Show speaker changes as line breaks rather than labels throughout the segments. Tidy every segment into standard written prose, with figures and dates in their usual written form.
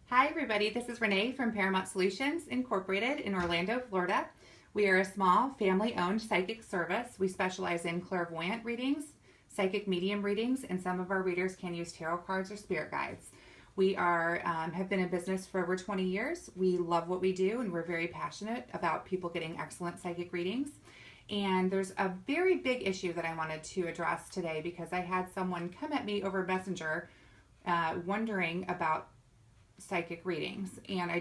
Hi everybody, this is Renee from Paramount Solutions Incorporated in Orlando, Florida. We are a small family-owned psychic service. We specialize in clairvoyant readings, psychic medium readings, and some of our readers can use tarot cards or spirit guides. We have been in business for over 20 years. We love what we do and we're very passionate about people getting excellent psychic readings. And there's a very big issue that I wanted to address today because I had someone come at me over Messenger wondering about psychic readings, and I'm going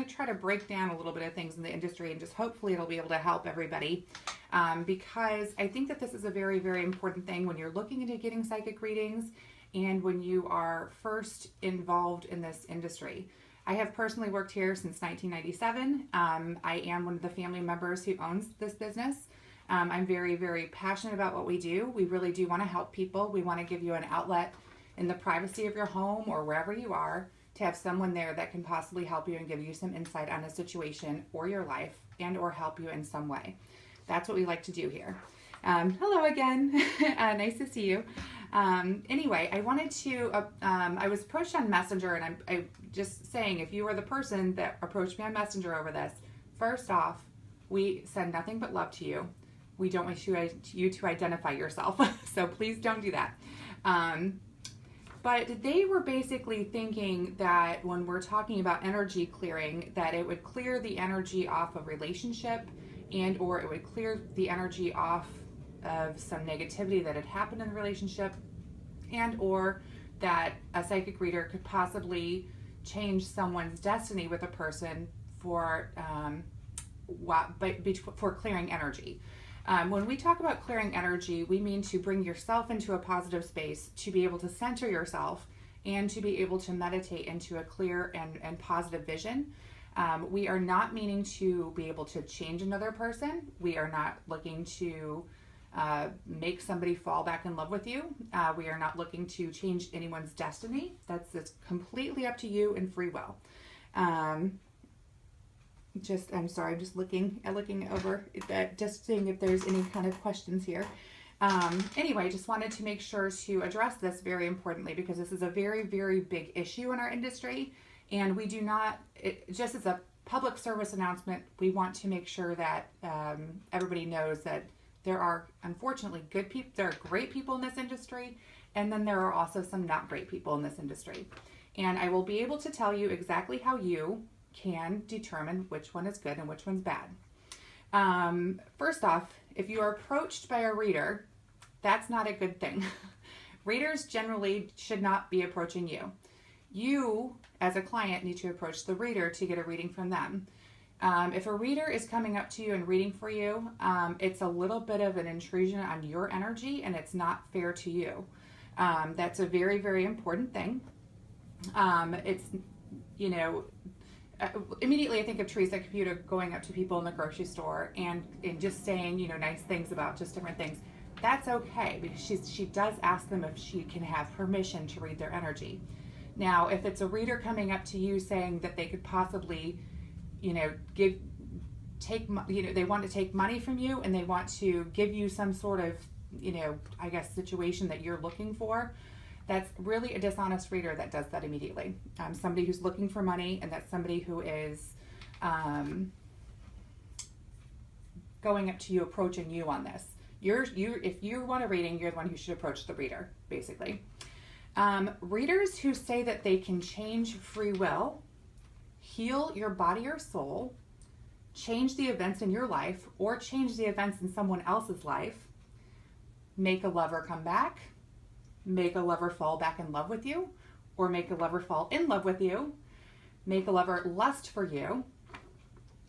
to try to break down a little bit of things in the industry and just hopefully it'll be able to help everybody because I think that this is a very, very important thing when you're looking into getting psychic readings and when you are first involved in this industry. I have personally worked here since 1997. I am one of the family members who owns this business. I'm very, very passionate about what we do. We really do want to help people. We want to give you an outlet in the privacy of your home or wherever you are to have someone there that can possibly help you and give you some insight on a situation or your life and or help you in some way. That's what we like to do here. Hello again. Nice to see you. Anyway, I wanted to, I was approached on Messenger, and I'm just saying, if you are the person that approached me on Messenger over this, first off, we send nothing but love to you. We don't want you to identify yourself, so please don't do that. But they were basically thinking that when we're talking about energy clearing, that it would clear the energy off of relationship and or it would clear the energy off of some negativity that had happened in the relationship, and or that a psychic reader could possibly change someone's destiny with a person for clearing energy. When we talk about clearing energy, we mean to bring yourself into a positive space, to be able to center yourself, and to be able to meditate into a clear and positive vision. We are not meaning to be able to change another person. We are not looking to make somebody fall back in love with you. We are not looking to change anyone's destiny. That's completely up to you and free will. I'm sorry, I'm just looking over that, just seeing if there's any kind of questions here. Anyway, just wanted to make sure to address this very importantly because this is a very, very big issue in our industry, and we do not, just as a public service announcement, we want to make sure that everybody knows that there are unfortunately good people, there are great people in this industry, and then there are also some not great people in this industry. And I will be able to tell you exactly how you can determine which one is good and which one's bad. First off, if you are approached by a reader, that's not a good thing. Readers generally should not be approaching you. You, as a client, need to approach the reader to get a reading from them. If a reader is coming up to you and reading for you, it's a little bit of an intrusion on your energy and it's not fair to you. That's a very, very important thing. Immediately I think of Teresa Computer going up to people in the grocery store and just saying, nice things about just different things. That's okay because she does ask them if she can have permission to read their energy. Now, if it's a reader coming up to you saying that they could possibly, they want to take money from you and they want to give you some sort of, situation that you're looking for, that's really a dishonest reader that does that immediately. Somebody who's looking for money, and that's somebody who is going up to you, approaching you on this. If you want a reading, you're the one who should approach the reader, basically. Readers who say that they can change free will, heal your body or soul, change the events in your life, or change the events in someone else's life, make a lover come back, make a lover fall back in love with you, or make a lover fall in love with you, make a lover lust for you,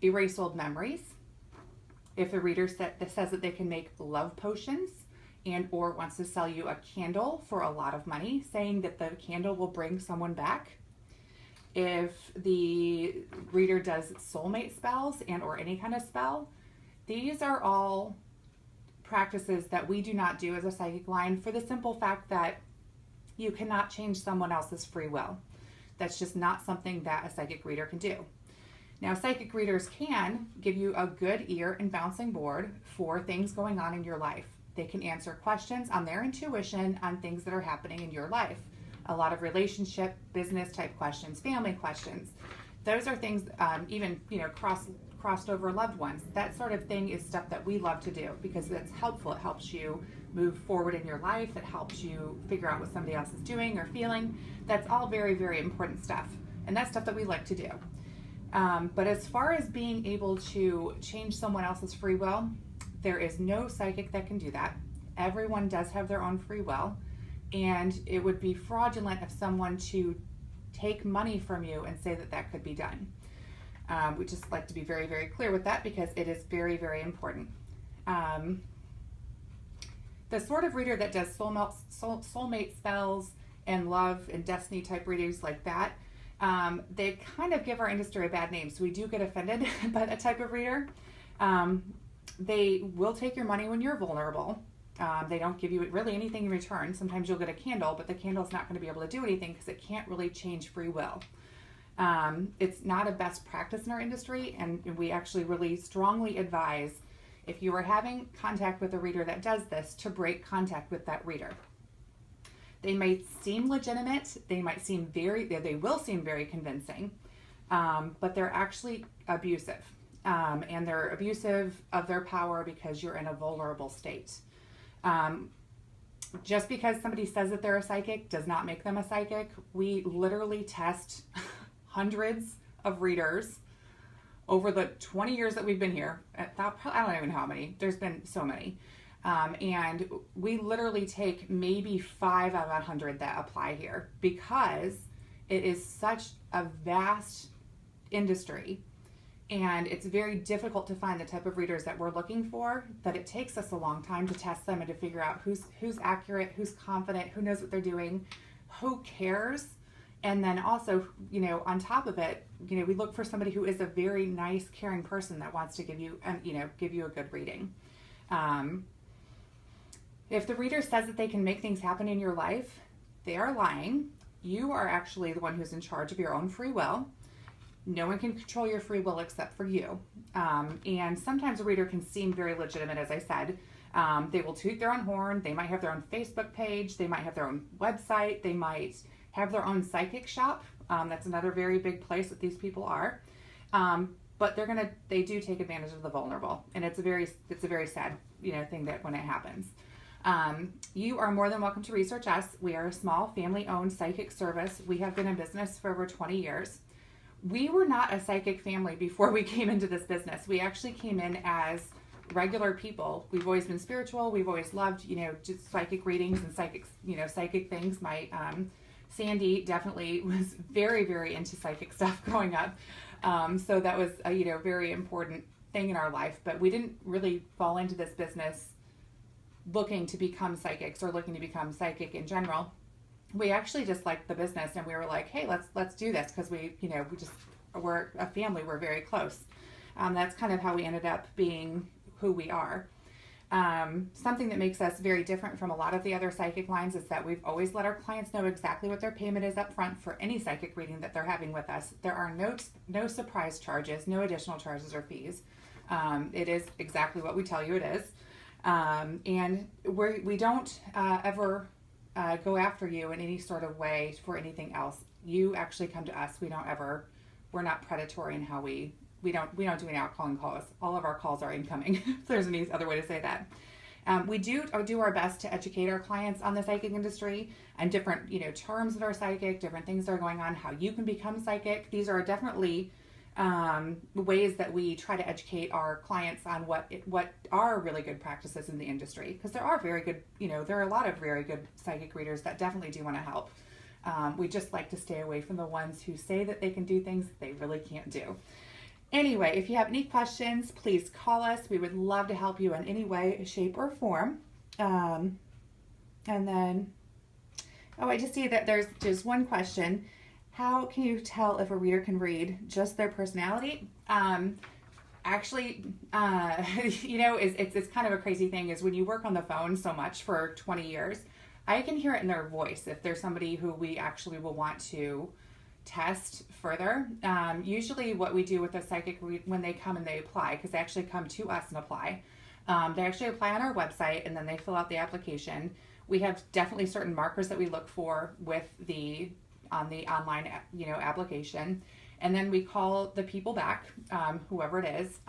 erase old memories. If a reader says that they can make love potions and or wants to sell you a candle for a lot of money, saying that the candle will bring someone back. If the reader does soulmate spells and or any kind of spell, these are all practices that we do not do as a psychic line for the simple fact that you cannot change someone else's free will. That's just not something that a psychic reader can do. Now, psychic readers can give you a good ear and bouncing board for things going on in your life. They can answer questions on their intuition on things that are happening in your life. a lot of relationship, business type questions, family questions. Those are things, even, crossed over loved ones. That sort of thing is stuff that we love to do because it's helpful. It helps you move forward in your life. It helps you figure out what somebody else is doing or feeling. That's all very, very important stuff. And that's stuff that we like to do. But as far as being able to change someone else's free will, there is no psychic that can do that. Everyone does have their own free will. And it would be fraudulent of someone to take money from you and say that that could be done. We just like to be very, very clear with that because it is very, very important. The sort of reader that does soulmate spells and love and destiny type readings like that, they kind of give our industry a bad name. So we do get offended by that type of reader. They will take your money when you're vulnerable. They don't give you really anything in return. Sometimes you'll get a candle, but the candle's not going to be able to do anything because it can't really change free will. It's not a best practice in our industry, and we actually really strongly advise if you are having contact with a reader that does this to break contact with that reader. They might seem legitimate, they will seem very convincing, but they're actually abusive. And they're abusive of their power because you're in a vulnerable state. Just because somebody says that they're a psychic does not make them a psychic. We literally test hundreds of readers over the 20 years that we've been here. I don't even know how many. There's been so many. And we literally take maybe 5 out of 100 that apply here because it is such a vast industry. And it's very difficult to find the type of readers that we're looking for, that it takes us a long time to test them and to figure out who's accurate, who's confident, who knows what they're doing, who cares. And then also, on top of it, we look for somebody who is a very nice, caring person that wants to give you a good reading. If the reader says that they can make things happen in your life, they are lying. You are actually the one who's in charge of your own free will. No one can control your free will except for you. And sometimes a reader can seem very legitimate, as I said. They will toot their own horn. They might have their own Facebook page. They might have their own website. They might have their own psychic shop. That's another very big place that these people are. But they do take advantage of the vulnerable. And it's a very sad, thing that when it happens. You are more than welcome to research us. We are a small family-owned psychic service. We have been in business for over 20 years. We were not a psychic family before we came into this business. We actually came in as regular people. We've always been spiritual. We've always loved, just psychic readings and psychic things. My Sandy definitely was very, very into psychic stuff growing up. So that was a, very important thing in our life. But we didn't really fall into this business looking to become psychics or looking to become psychic in general. We actually just liked the business, and we were like, hey, let's do this because we're a family. We're very close. That's kind of how we ended up being who we are. Something that makes us very different from a lot of the other psychic lines is that we've always let our clients know exactly what their payment is up front for any psychic reading that they're having with us. There are no surprise charges, no additional charges or fees. It is exactly what we tell you it is. And we don't ever go after you in any sort of way for anything else. You actually come to us. We're not predatory in how we don't do any outgoing calls. All of our calls are incoming. If there's any other way to say that. We do our best to educate our clients on the psychic industry and different, terms that are psychic, different things that are going on, how you can become psychic. These are definitely ways that we try to educate our clients on what are really good practices in the industry, because there are there are a lot of very good psychic readers that definitely do want to help. We just like to stay away from the ones who say that they can do things that they really can't do. Anyway, if you have any questions, please call us. We would love to help you in any way, shape, or form. And then, I just see that there's just one question. How can you tell if a reader can read just their personality? Actually, it's kind of a crazy thing is when you work on the phone so much for 20 years, I can hear it in their voice if there's somebody who we actually will want to test further. Usually what we do with a psychic when they come and they apply, because they actually come to us and apply, they actually apply on our website and then they fill out the application. We have definitely certain markers that we look for with on the online, application. And then we call the people back, whoever it is.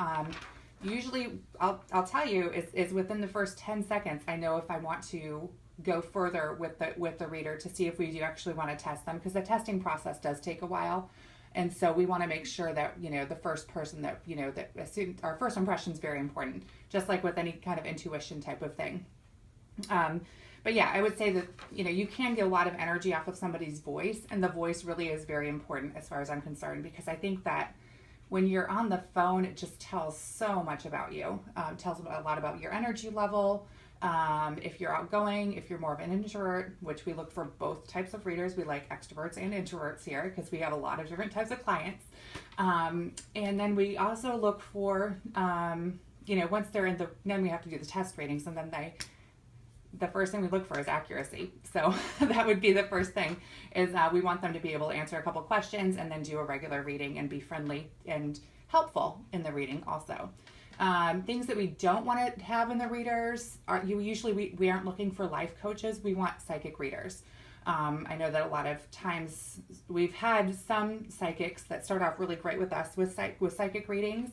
Usually, I'll tell you, is within the first 10 seconds, I know if I want to go further with the reader to see if we do actually want to test them, because the testing process does take a while. And so we want to make sure that, the first person that, our first impression is very important, just like with any kind of intuition type of thing. But yeah, I would say that, you can get a lot of energy off of somebody's voice, and the voice really is very important as far as I'm concerned, because I think that when you're on the phone, it just tells so much about you. Tells a lot about your energy level. If you're outgoing, if you're more of an introvert, which we look for both types of readers. We like extroverts and introverts here because we have a lot of different types of clients. And then we also look for, once they're then we have to do the test readings, and then the first thing we look for is accuracy. So that would be the first thing, is we want them to be able to answer a couple questions and then do a regular reading and be friendly and helpful in the reading also. Things that we don't want to have in the readers are, we aren't looking for life coaches. We want psychic readers. I know that a lot of times we've had some psychics that start off really great with us with psychic readings,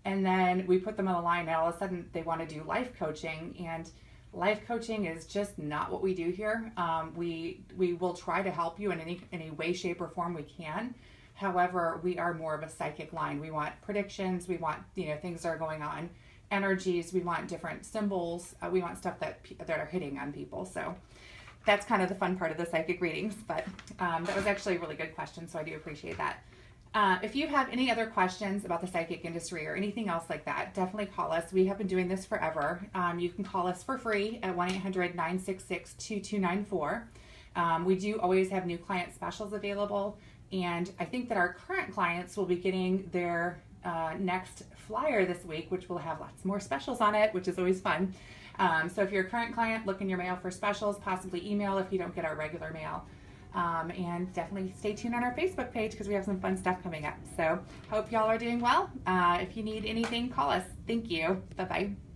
and then we put them on the line and all of a sudden they want to do life coaching, and life coaching is just not what we do here. We will try to help you in any way, shape, or form we can. However, we are more of a psychic line. We want predictions. We want, things that are going on, energies. We want different symbols. We want stuff that are hitting on people. So that's kind of the fun part of the psychic readings. But that was actually a really good question, so I do appreciate that. If you have any other questions about the psychic industry or anything else like that, definitely call us. We have been doing this forever. You can call us for free at 1-800-966-2294. We do always have new client specials available. And I think that our current clients will be getting their next flyer this week, which will have lots more specials on it, which is always fun. So if you're a current client, look in your mail for specials, possibly email if you don't get our regular mail. And definitely stay tuned on our Facebook page because we have some fun stuff coming up. So hope y'all are doing well. If you need anything, call us. Thank you. Bye-bye.